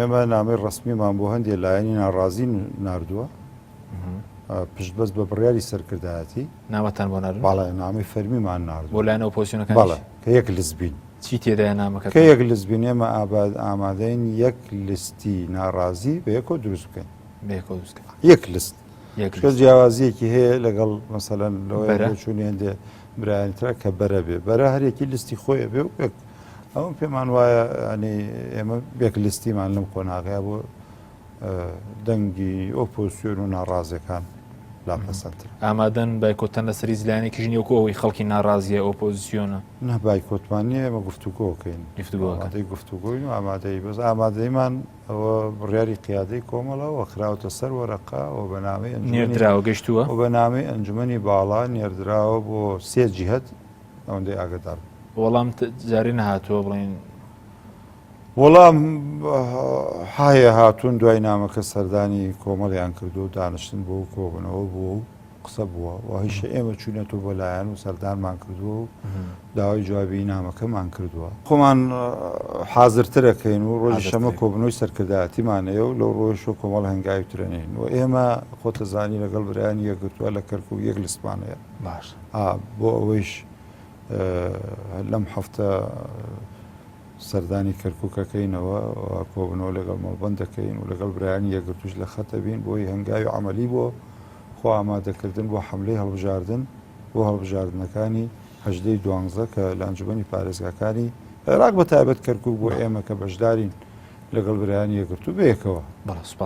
ئێمە نامەی ڕەسمیمان بۆ هەندێک لایەنی ناڕازی ناردووە پشت بەس بە بڕیاری سەرکردایەتی نامەتان بۆ ناردوون؟ باڵێ نامەی فەرمیمان ناردووە بۆ لایەن ئۆپۆزیسیۆنەکان بەڵێ کە یەک لزبین چی تێدایە نامەکە کە یەک لزبین ئێمە ئامادەین یەک لیستی ناڕازی بە یەکۆ دروست بکەین یەک لیست جیاوازیەکی هەیە لەگەڵ مەسەلەن لەوەی چوونی هەندێ برایانترا کە بەرە بێ بەرە هەرێکی لیستی خۆیە بێ و ئەوم پێمان وایە ئەنی ئێمە بێک لیستیمان لەم کۆناغەیە بۆ دەنگی ئۆپۆزیسیۆن و ناڕازەکان لاپەسەندتر ئامادەن بایکۆتەن لە سەری زلایەنێکی ژنیوەکو ئەوەی خەڵکی ناڕازیە ئۆپۆزیسیۆنە نە بایکۆتمان نیە ئێمە گفتوگۆکەین ئامادەی گفتوگۆین و ئامادەی بەس ئامادەیمان ئەوە بڕیاری قیادەی کۆمەڵەوە خراوەتە سەر وەرەقا و بەنامەی نێردراوە گەشتووە و بەنامەی ئەنجومەنی باڵا نێردراوە بۆ سێ جیهەت ئەوەندەی ئاگدار وەڵام جاری نەهاتووە بڵین وەڵام هایە هاتوون دوای نامەکە سەردانی کۆمەڵیان کردو و دانیشتن بۆ و کۆبنەوە بووە و قسە بووە و هیچ ئێمە چوونەتەوە بۆ لایەن و سەردانمان کردووە و داوای جوابی نامەکەمان کردووە خۆمان حازرترەکەین و ڕۆژی شەمە کۆبنەوەی سەرکردایەتیمانەیە و لەو ڕۆژە کۆمەڵ هەنگاوی ترێنین و ئێمە خۆتەزانی لەگەڵ برایانی یەکگرتووە لە کەرکوو یەک لیستمانەیە باش بۆ ئەوەیش لەم هەفتە سەردانی کەرکووکەکەینەوە کۆبنەوە لەگەڵ مەڵبەند دەکەین و لەگەڵ برایانی یەکگرتووش لە خەتە بین بۆی هەنگاوی عەمەلی بۆ خۆ ئامادەکردن بۆ حەملەی هەڵبژاردن بۆ هەڵبژاردنەکانی هەژدەی دوانزە کە لە ئەنجومەنی پارێزگاکانی عێراق بە تایبەت کەرکووک بۆ ئێمە کە بەشدارین لەگەڵ برایانی یەکگرتوو بەیەکەوە.